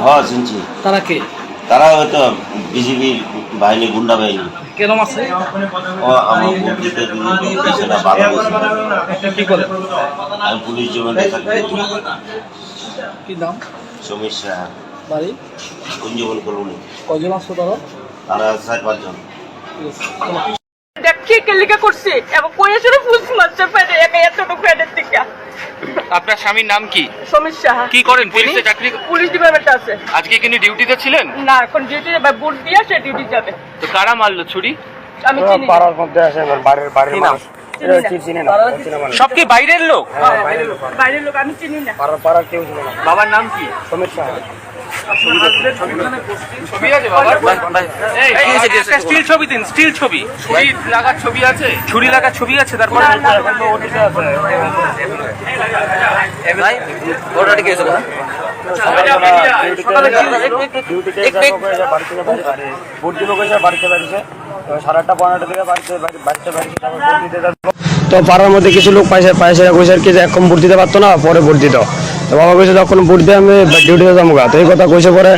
হ্যাঁ শুনছি। তারা কে? তারা হয়তো বিজেপি বাহিনী, গুন্ডা বাহিনী। কেন মারছে? ও আমার ভোট দিতে সেটা বাধা দিয়েছে। কি করে? আমি পুলিশ জীবনে থাকি। কি নাম? সমস্যা বাড়ি কুঞ্জবন কলোনি। কজন আসছো তারা? তারা 4-5 জন। দেখি কেলিকা করছে এবং কইয়া শুরু ফুস মারছে ফেডে একা এতটুকু ফেডের থেকে। আপনার স্বামীর নাম কি? সমস্যা। কি করেন? পুলিশে চাকরি? পুলিশ ডিপার্টমেন্টে আছে। আজকে কি ডিউটিতে ছিলেন? না, এখন ডিউটি যাবে, বুট দিয়ে সে ডিউটি যাবে। তো কারা মারলো ছুরি? আমি চিনি না। পাড়ার মধ্যে আছে বাড়ির মানুষ। সব কি বাইরের লোক? বাইরের লোক, আমি চিনি না। পাড়ার কেউ ছিল না। বাবার নাম কি? সমস্যা ছবি আছে বাবার? একটা স্টিল ছবি দিন, স্টিল ছবি। ছুরি লাগার ছবি আছে? ছুরি লাগার ছবি আছে? তারপর তো পাড়ার মধ্যে কিছু লোক পাইছে কইছে কি যে এখন ভোট দিতে পারতো না, পরে ভোট দিত। তো বাবা কইছে যখন ভোট দিয়ে আমি ডিউটিতে যাবো গা, তো এই কথা কইছে পরে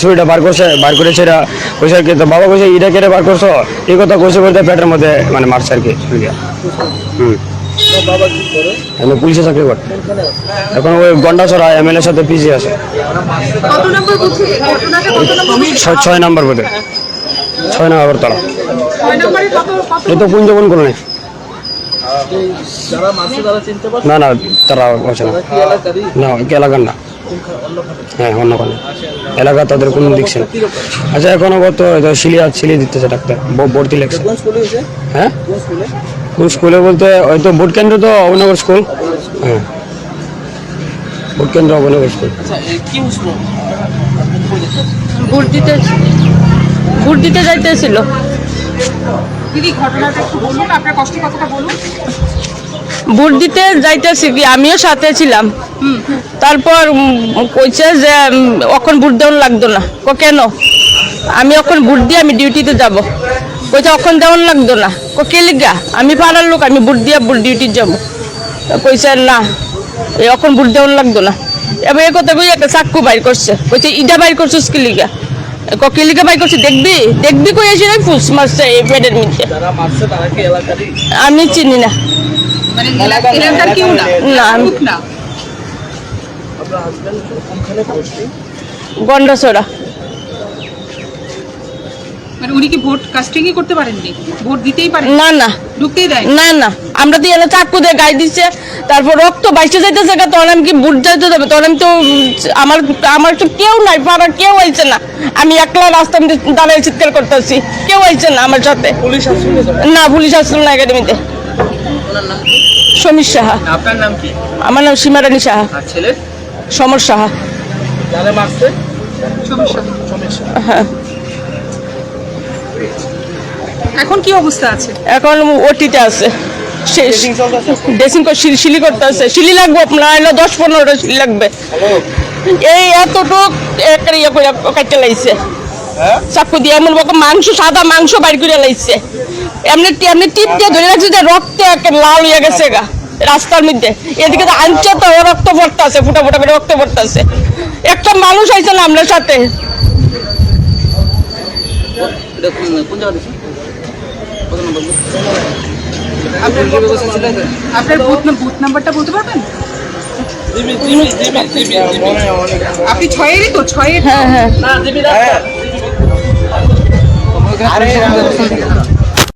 ছুরিটা বার করেছে এরা কইছে কি, তো বাবা কইছে এটা কেটে বার করছো, এই কথা কইছে বলতে পেটের মধ্যে মানে মারছে আর কি। আমি পুলিশে চাকরি করি এখন, ওই গন্ডাছড়া MLA এর সাথে পিজি আছে। 6 নম্বর বোধে, 6 নম্বর তলা। এই তো কুঞ্জবন কলোনি। না না, তারা আছে না, এলাকার না। হ্যাঁ, অন্য কোনো এলাকা, তাদের কোনো দেখছে না। আচ্ছা, এখনো কত সিলিয়ে দিতেছে ডাক্তার, ভর্তি লাগছে। হ্যাঁ, কোন স্কুলে বলতে হয়তো ভোট কেন্দ্র, তো অবনগর স্কুল। হ্যাঁ, ভোট কেন্দ্র অবনগর স্কুল। ভোট দিতে যাইতেছিল। ভোট দিতে যাইতেছি, আমিও সাথে ছিলাম। তারপর কইছে যে এখন ভোট দেওয়ান লাগতো না। কেন? আমি এখন ভোট দিয়ে আমি ডিউটিতে যাব। কইছে এখন দেওয়ান লাগতো না। কে লিগা? আমি পাড়ার লোক, আমি ভোট দিয়ে ডিউটি যাব। কইছে না, এখন ভোট দেওয়ান লাগতো না। এবার এই কথা কই একটা চাকু বাইর করছে, কইছে ইটা বাইর করছিস কি লিগা? কিলিকা বাই করছে, দেখবি কই এসে ফুস মারছে এই পেটের মধ্যে। আমি চিনি না। না, গন্ডাছড়া। উনি কি ভোট কাস্টিংই করতে পারেননি? ভোট দিতেই পারেন না? না, ঢুকতেই দেয় না। আমরা দিয়ে চাকু দিয়ে গায়ে দিচ্ছে, তারপর রক্ত বাইসে যাইতেছে। তখন আমি কি ভোট যাইতে যাবে? তখন আমি তো আমার তো কেউ নাই, পাড়ার কেউ আইছে না। আমি একলা রাস্তা দাঁড়ায় চিৎকার করতেছি, কেউ আইছে না আমার সাথে। না, পুলিশ আসলো না একাডেমিতে। সমীর সাহা। আপনার নাম কি? আমার নাম সীমারানী সাহা। ছেলের? সমর সাহা। হ্যাঁ। এখন কি অবস্থা আছে? এখন ওটিতে আছে, ড্রেসিং করে শিলি করতে আছে। শিলি লাগবে আপনার 10-15টা শিলি লাগবে। এই এতটুক একটা ইয়ে করে কাটতে লাগছে চাকু দিয়ে, এমন রকম মাংস, সাদা মাংস বাইর করে লাগছে। এমনি টিপ দিয়ে ধরে রাখছে যে রক্ত লাল হয়ে গেছে গা রাস্তার মধ্যে। এদিকে তো আনছে, তো রক্ত পড়তে আছে, ফুটা করে রক্ত পড়তে আছে। একটা মানুষ আইছে না আপনার সাথে। আপনার বুথ নাম্বারটা বলতে পারবেন? আপনি 6-এরই তো? 6-এর? হ্যাঁ।